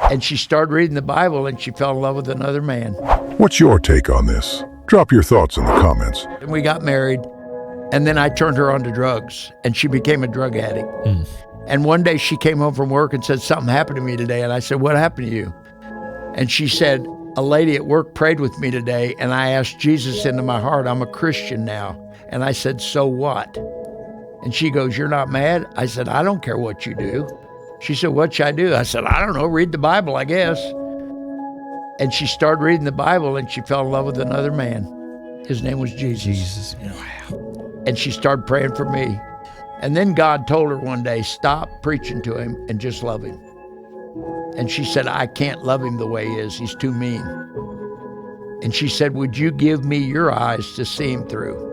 And she started reading the Bible, and she fell in love with another man. What's your take on this? Drop your thoughts in the comments. And we got married, and then I turned her on to drugs, and she became a drug addict. And one day she came home from work and said, something happened to me today. And I said, what happened to you? And she said, a lady at work prayed with me today, and I asked Jesus into my heart. I'm a Christian now. And I said, so what? And she goes, you're not mad? I said, I don't care what you do. She said, what should I do? I said, I don't know, read the Bible, I guess. And she started reading the Bible, and she fell in love with another man. His name was Jesus. Wow. And she started praying for me. And then God told her one day, stop preaching to him and just love him. And she said, I can't love him the way he is. He's too mean. And she said, would you give me your eyes to see him through?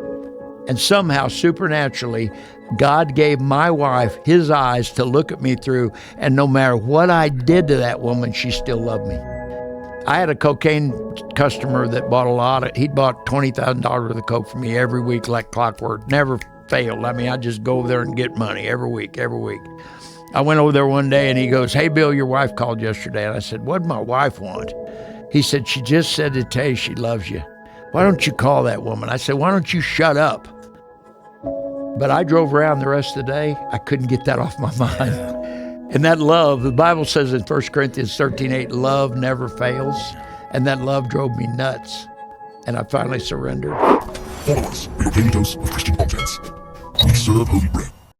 And somehow, supernaturally, God gave my wife his eyes to look at me through. And no matter what I did to that woman, she still loved me. I had a cocaine customer that bought he'd bought $20,000 worth of coke from me every week like clockwork, never failed. I mean, I just go over there and get money every week. I went over there one day and he goes, hey, Bill, your wife called yesterday. And I said, what'd my wife want? He said, she just said to tell you she loves you. Why don't you call that woman? I said, why don't you shut up? But I drove around the rest of the day. I couldn't get that off my mind. And that love, the Bible says in 1 Corinthians 13:8, love never fails. And that love drove me nuts. And I finally surrendered. Follow us for your daily dose of Christian content. We serve Holy Bread.